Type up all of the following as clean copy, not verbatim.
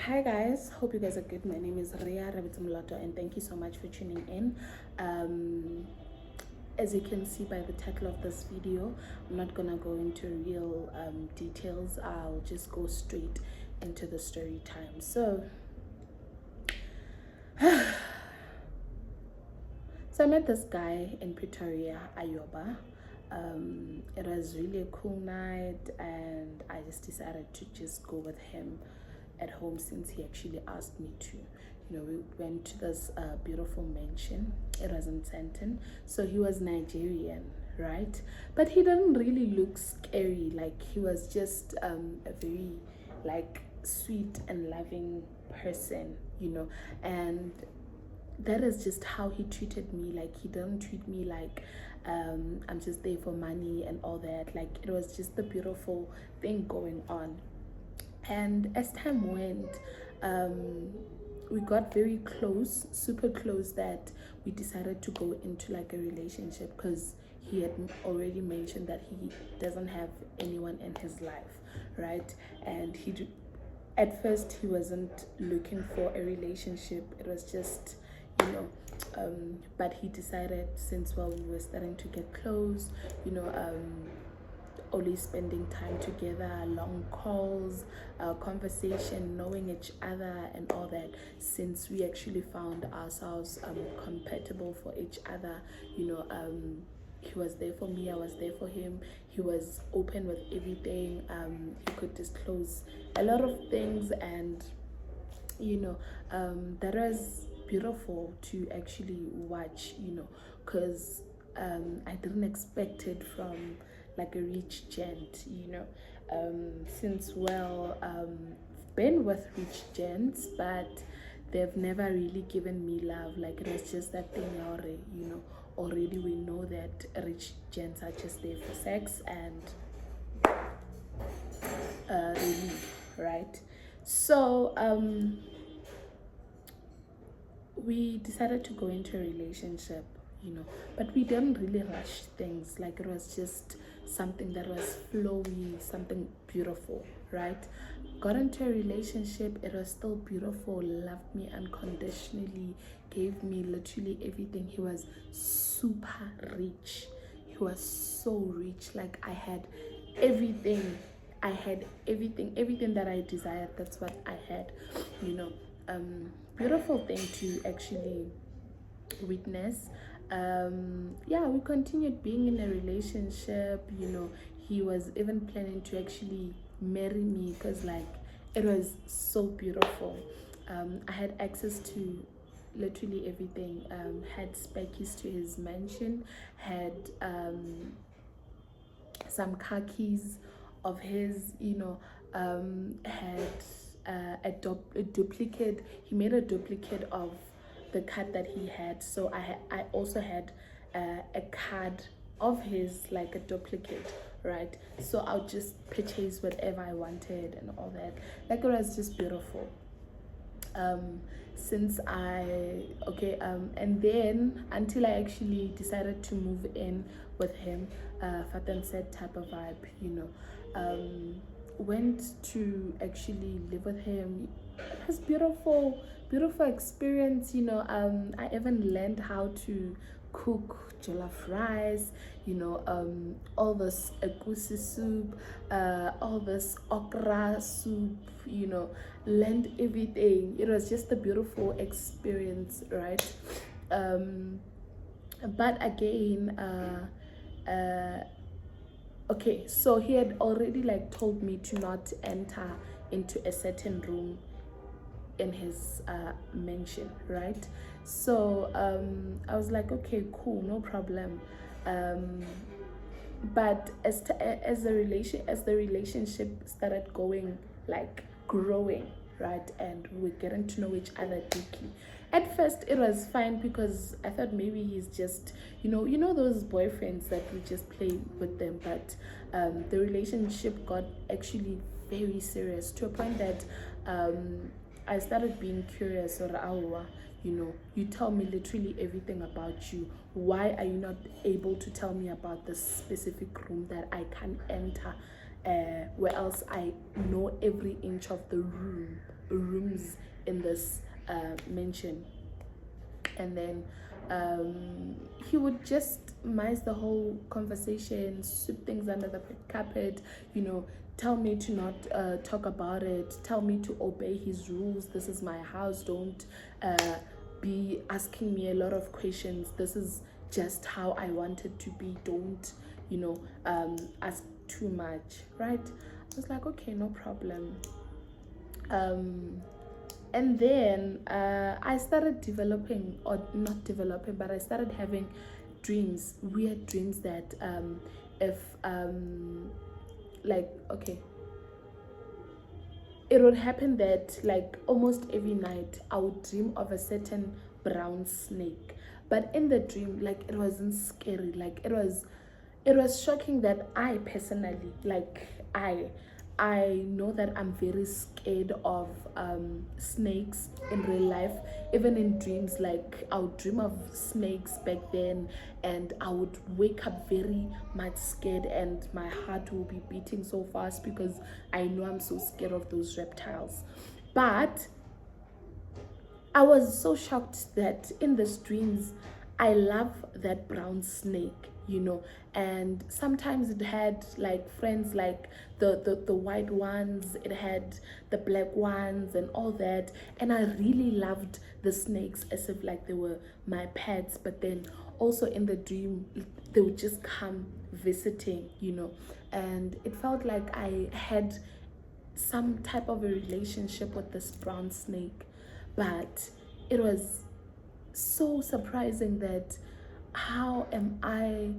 Hi guys, hope you guys are good. My name is Ria Rabitumulato and thank you so much for tuning in. As you can see by the title of this video, I'm not gonna go into real details. I'll just go straight into the story time. So I met this guy in Pretoria Ayoba. It was really a cool night and I just decided to just go with him at home since he actually asked me to. We went to this beautiful mansion. It was in Sandton. So he was Nigerian, right? But he didn't really look scary. Like, he was just a very like sweet and loving person, and that is just how he treated me. Like, he didn't treat me like I'm just there for money and all that. Like, it was just the beautiful thing going on. And as time went, we got very close, super close, that we decided to go into like a relationship because he had already mentioned that he doesn't have anyone in his life, right? And at first he wasn't looking for a relationship. It was just, but he decided, since we were starting to get close, always spending time together, long calls, conversation, knowing each other and all that, since we actually found ourselves compatible for each other. He was there for me, I was there for him. He was open with everything. He could disclose a lot of things, and that was beautiful to actually watch, because I didn't expect it from like a rich gent, since been with rich gents, but they've never really given me love. Like, it was just that thing already, already we know that rich gents are just there for sex and relief, right? So we decided to go into a relationship, but we didn't really rush things. Like, it was just something that was flowy, something beautiful, right? Got into a relationship, it was still beautiful, loved me unconditionally, gave me literally everything. He was super rich. He was so rich. Like, I had everything. Everything that I desired. That's what I had, beautiful thing to actually witness. Yeah, we continued being in a relationship. He was even planning to actually marry me, because like, it was so beautiful. I had access to literally everything. Had spare keys to his mansion, had some car keys of his, had a duplicate. He made a duplicate of the card that he had. So I also had a card of his, like a duplicate, right? So I'll just purchase whatever I wanted and all that. Like, it was just beautiful. Since and then until I actually decided to move in with him, fat and said type of vibe, went to actually live with him. It was beautiful experience. I even learned how to cook jollof rice, all this egusi soup, all this okra soup, learned everything. It was just a beautiful experience, right? But again, okay, so he had already like told me to not enter into a certain room in his mansion, right? So I was like, okay, cool, no problem. But as the relationship started going, like, growing, right, and we were getting to know each other deeply, at first it was fine, because I thought maybe he's just, those boyfriends that we just play with them. But the relationship got actually very serious, to a point that I started being curious. Or you tell me literally everything about you. Why are you not able to tell me about this specific room that I can't enter where else I know every inch of the rooms in this mansion. And then he would just mice the whole conversation, sweep things under the carpet, tell me to not talk about it, tell me to obey his rules. This is my house. Don't be asking me a lot of questions. This is just how I want it to be. Don't, ask too much, right? I was like, okay, no problem. And then I started developing, or not developing, but I started having weird dreams that if okay, it would happen that like almost every night I would dream of a certain brown snake, but in the dream, like, it wasn't scary. Like, it was shocking that I personally, like, I know that I'm very scared of snakes in real life. Even in dreams, like, I would dream of snakes back then, and I would wake up very much scared, and my heart will be beating so fast because I know I'm so scared of those reptiles. But I was so shocked that in these dreams, I love that brown snake, and sometimes it had like friends, like the white ones, it had the black ones and all that. And I really loved the snakes as if like they were my pets. But then also in the dream, they would just come visiting, and it felt like I had some type of a relationship with this brown snake. But it was so surprising that how am I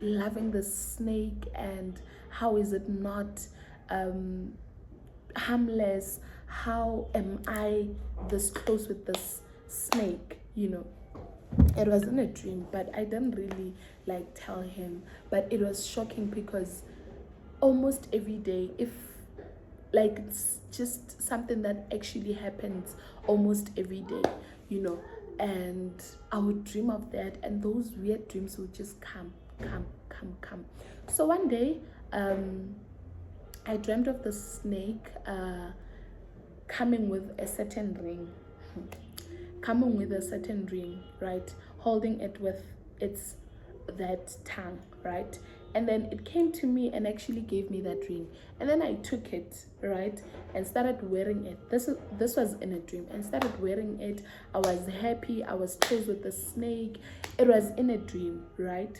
loving the snake, and how is it not harmless? How am I this close with this snake? It wasn't a dream, but I didn't really like tell him. But it was shocking because almost every day, if like, it's just something that actually happens almost every day, and I would dream of that, and those weird dreams would just come. So one day, I dreamt of the snake coming with a certain ring, right, holding it with its that tongue, right? And then it came to me and actually gave me that ring, and then I took it, right, and started wearing it. This was in a dream, and started wearing it. I was happy. I was close with the snake. It was in a dream, right?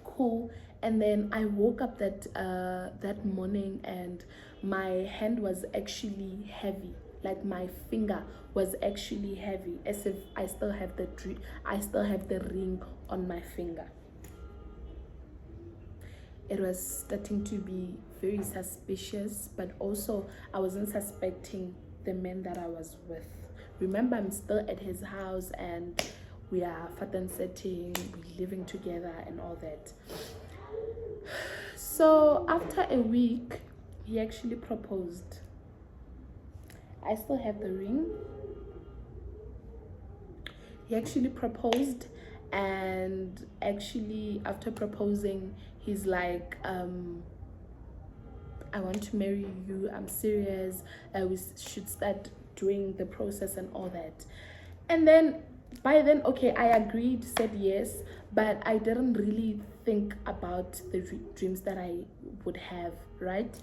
Cool. And then I woke up that morning, and my hand was actually heavy. Like, my finger was actually heavy, as if I still have the ring on my finger. It was starting to be very suspicious, but also I wasn't suspecting the man that I was with. Remember, I'm still at his house, and we are fatan setting, we're living together and all that. So after a week, he actually proposed. I still have the ring. He actually proposed, and actually after proposing, he's like, I want to marry you, I'm serious, we should start doing the process and all that. And then by then, okay, I agreed, said yes, but I didn't really think about the dreams that I would have, right?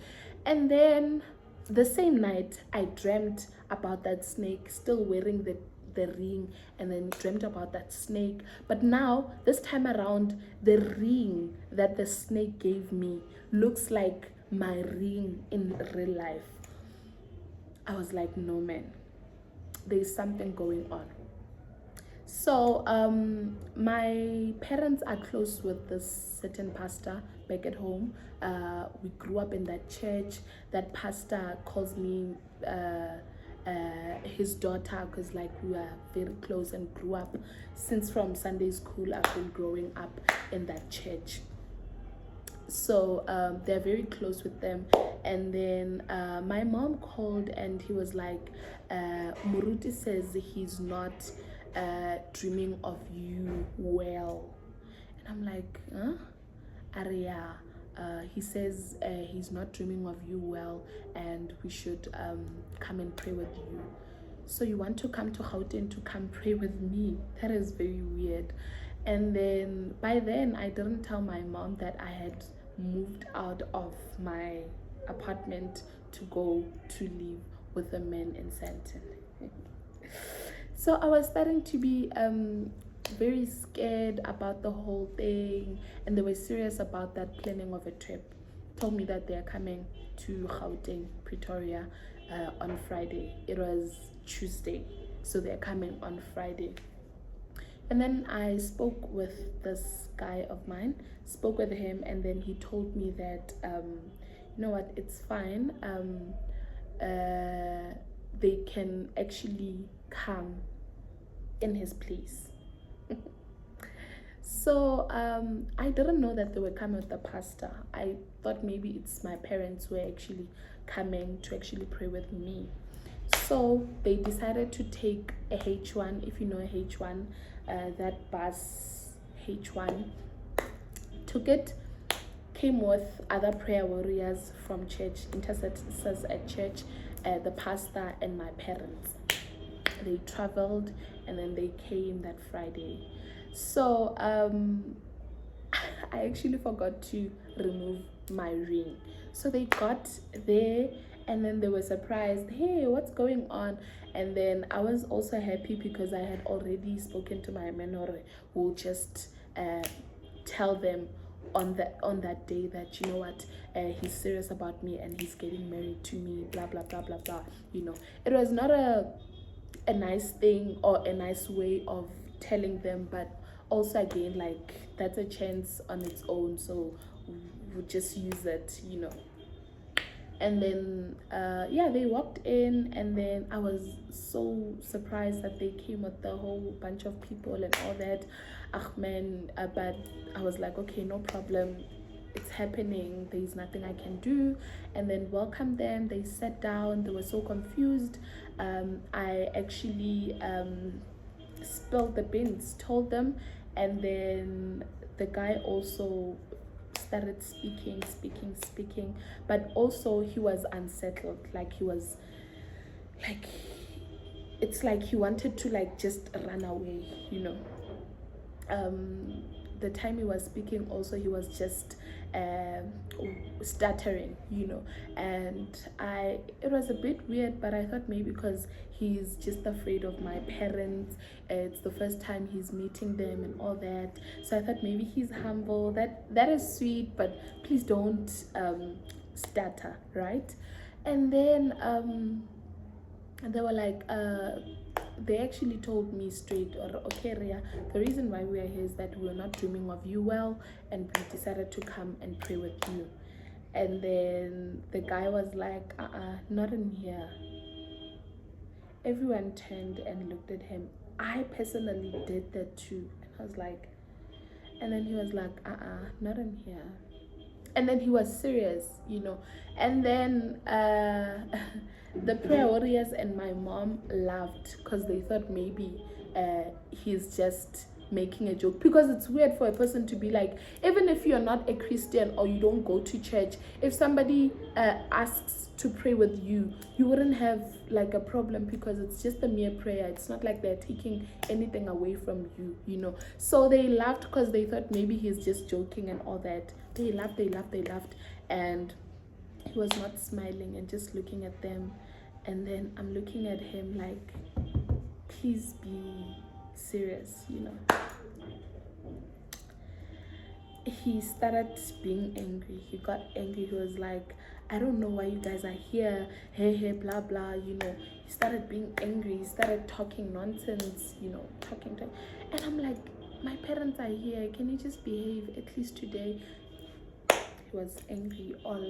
And then the same night, I dreamt about that snake, still wearing the ring, and then dreamt about that snake. But now, this time around, the ring that the snake gave me looks like my ring in real life. I was like, no, man, there's something going on. So my parents are close with this certain pastor back at home. We grew up in that church. That pastor calls me his daughter, because like we are very close and grew up since from Sunday school. I've been growing up in that church. So they're very close with them. And then my mom called, and he was like, Muruti says he's not dreaming of you well. And I'm like, huh? Aria, He says he's not dreaming of you well, and we should come and pray with you. So you want to come to Gauteng to come pray with me? That is very weird. And then by then I didn't tell my mom that I had moved out of my apartment to go to live with a man in Sandton. So I was starting to be very scared about the whole thing, and they were serious about that planning of a trip. Told me that they're coming to Gauteng, Pretoria, on Friday. It was Tuesday, so they're coming on Friday. And then I spoke with this guy of mine, spoke with him, and then he told me that you know what, it's fine. They can actually come in his place. So I didn't know that they were coming with the pastor. I thought maybe it's my parents who were actually coming to actually pray with me. So they decided to take a H1, if you know a H1, that bus H1, took it, came with other prayer warriors from church, intercessors at church, the pastor and my parents. They traveled and then they came that Friday. So I actually forgot to remove my ring. So they got there and then they were surprised, hey, what's going on? And then I was also happy because I had already spoken to my mentor, who will just tell them on that day that, you know what, he's serious about me and he's getting married to me, blah blah blah blah blah. You know, it was not a nice thing or a nice way of telling them, but also again, like, that's a chance on its own, so we'll just use it, you know. And then yeah, they walked in, and then I was so surprised that they came with the whole bunch of people and all that. Ahmed, but I was like, okay, no problem, it's happening, there's nothing I can do. And then welcomed them, they sat down, they were so confused. I actually spilled the beans, told them, and then the guy also started speaking, but also he was unsettled, like he was like, it's like he wanted to like just run away, you know. The time he was speaking also, he was just stuttering, you know. And it was a bit weird, but I thought maybe because he's just afraid of my parents, it's the first time he's meeting them and all that, so I thought maybe he's humble. That is sweet, but please don't stutter, right? And then they were like, they actually told me straight, or okay, Ria, the reason why we are here is that we were not dreaming of you well, and we decided to come and pray with you. And then the guy was like, not in here. Everyone turned and looked at him. I personally did that too, and I was like, and then he was like, not in here. And then he was serious, you know. And then the prayer warriors and my mom laughed because they thought maybe he's just making a joke, because it's weird for a person to be like, even if you're not a Christian or you don't go to church, if somebody asks to pray with you, you wouldn't have like a problem, because it's just a mere prayer. It's not like they're taking anything away from you, you know. So they laughed because they thought maybe he's just joking and all that. They laughed, and he was not smiling and just looking at them. And then I'm looking at him like, please be serious, you know. He started being angry. He got angry. He was like, I don't know why you guys are here, hey, blah blah, you know. He started being angry. He started talking nonsense, you know, talking to, and I'm like, my parents are here, can you just behave at least today? He was angry. All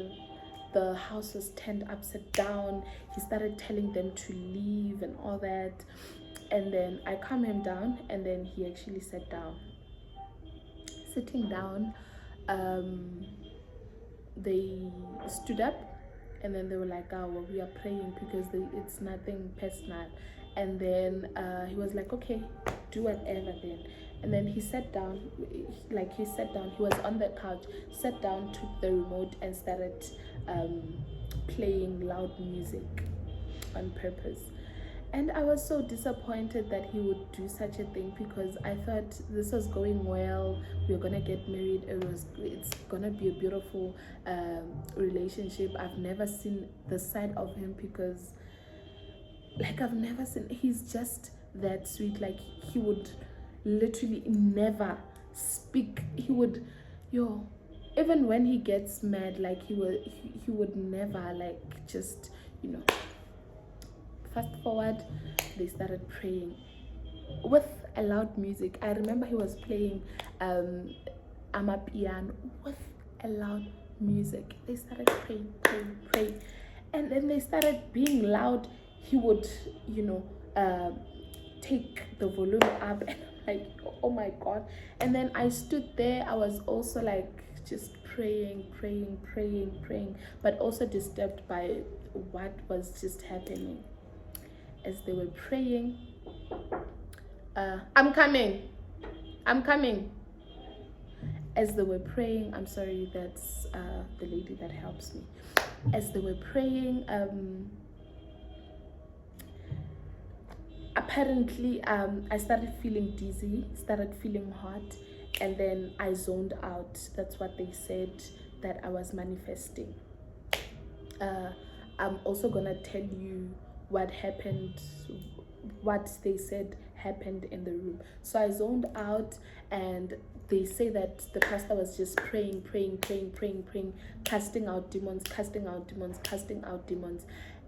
the house was turned upside down. He started telling them to leave and all that. And then I calmed him down, and then he actually sat down. Sitting down, they stood up, and then they were like, oh, well, we are praying, because it's nothing personal. And then he was like, okay, do whatever then. And then he sat down, he was on the couch, sat down, took the remote and started playing loud music on purpose. And I was so disappointed that he would do such a thing, because I thought this was going well. We were gonna get married. It's gonna be a beautiful relationship. I've never seen the side of him, because I've never seen. He's just that sweet. Like, he would literally never speak. He would, even when he gets mad, like he would never just Fast forward, they started praying with a loud music. I remember he was playing amapiano with a loud music. They started praying, and then they started being loud. He would, take the volume up, and I'm like, oh my God. And then I stood there. I was also just praying, but also disturbed by what was just happening. As they were praying, I'm coming. As they were praying, I'm sorry, that's the lady that helps me. As they were praying, apparently I started feeling dizzy, started feeling hot, and then I zoned out. That's what they said that I was manifesting. I'm also gonna tell you what happened, what they said happened in the room. So I zoned out, and they say that the pastor was just praying, casting out demons.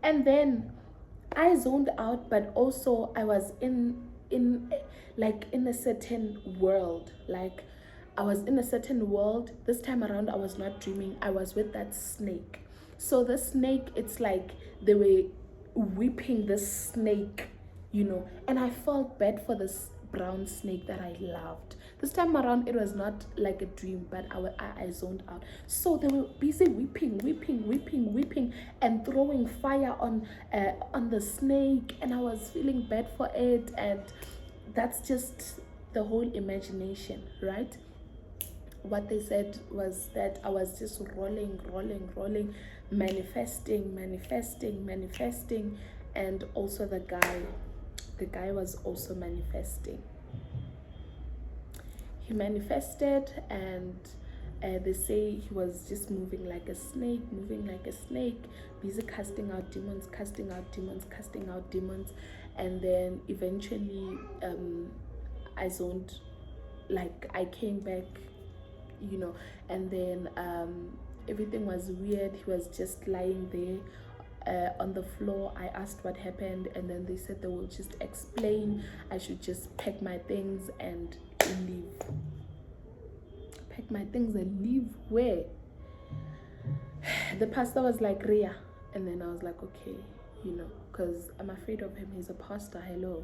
And then I zoned out, but also I was in a certain world. I was in a certain world. This time around, I was not dreaming. I was with that snake. So the snake, it's like they were whipping this snake, and I felt bad for this brown snake that I loved. This time around, it was not like a dream, but I zoned out. So they were busy whipping, and throwing fire on the snake, and I was feeling bad for it. And that's just the whole imagination, right? What they said was that I was just rolling, manifesting, and also the guy was also manifesting. He manifested, and they say he was just moving like a snake, busy casting out demons, and then eventually I zoned, I came back, and then everything was weird. He was just lying there on the floor. I asked what happened, and then they said they will just explain. I should just pack my things and leave. Pack my things and leave where? The pastor was like, Ria. And then I was like, okay, because I'm afraid of him. He's a pastor, hello,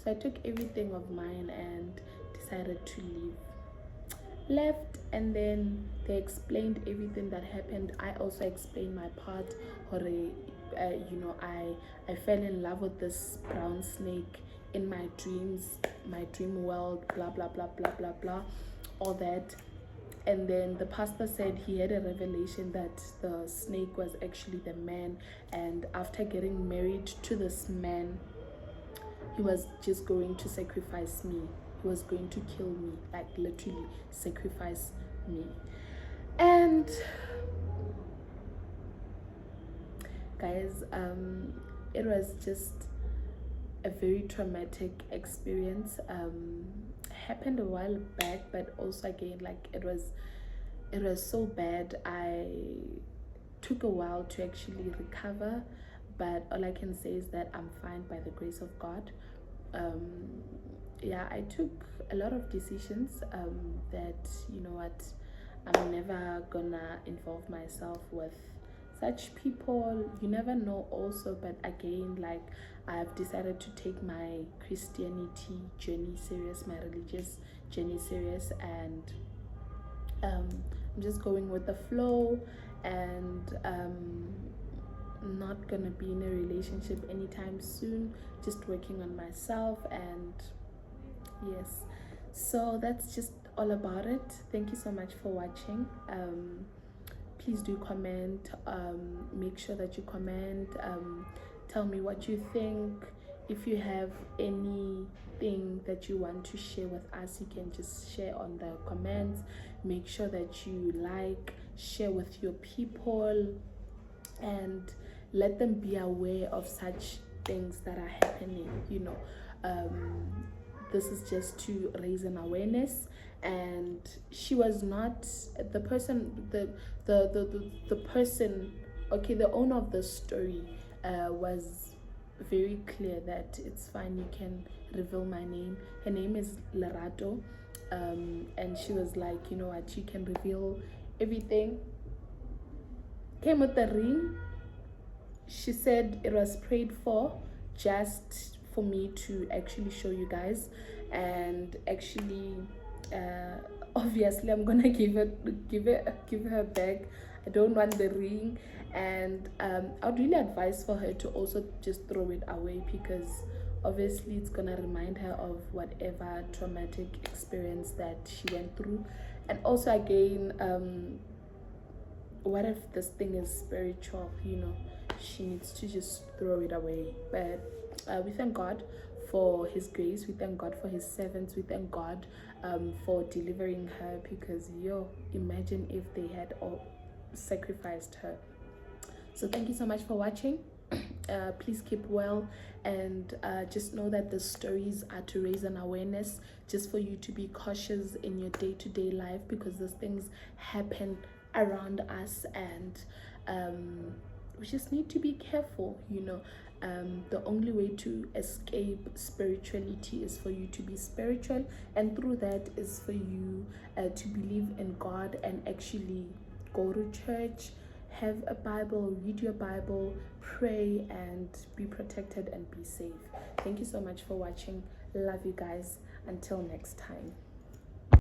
So I took everything of mine and decided to leave. Left, and then they explained everything that happened. I also explained my part. I fell in love with this brown snake in my dreams, my dream world, blah blah blah blah blah blah, all that. And then the pastor said he had a revelation that the snake was actually the man, and after getting married to this man, he was just going to sacrifice me. He was going to kill me, literally sacrifice me. And guys, it was just a very traumatic experience. Happened a while back, but also again, it was so bad. I took a while to actually recover, but all I can say is that I'm fine by the grace of God. I took a lot of decisions that, I'm never gonna involve myself with such people. You never know also, but again, I've decided to take my Christianity journey serious, my religious journey serious, and I'm just going with the flow. And not gonna be in a relationship anytime soon, just working on myself. And yes, so that's just all about it. Thank you so much for watching. Please do comment. Make sure that you comment. Tell me what you think. If you have anything that you want to share with us, you can just share on the comments. Make sure that you like, share with your people, and let them be aware of such things that are happening, this is just to raise an awareness. And she was not the person, the person, okay, the owner of the story was very clear that it's fine, you can reveal my name. Her name is Lerato. And she was like, you know what, you can reveal everything. Came with the ring. She said it was prayed for just for me to actually show you guys. And actually, obviously I'm gonna give her back. I don't want the ring. And I'd really advise for her to also just throw it away, because obviously it's gonna remind her of whatever traumatic experience that she went through. And also, again, what if this thing is spiritual? She needs to just throw it away. But we thank God for his grace. We thank God for his servants. We thank God for delivering her, because imagine if they had all sacrificed her. So thank you so much for watching. Please keep well, and just know that the stories are to raise an awareness, just for you to be cautious in your day-to-day life, because those things happen around us. And we just need to be careful. The only way to escape spirituality is for you to be spiritual, and through that is for you to believe in God and actually go to church, have a Bible, read your Bible, pray, and be protected and be safe. Thank you so much for watching. Love you guys. Until next time.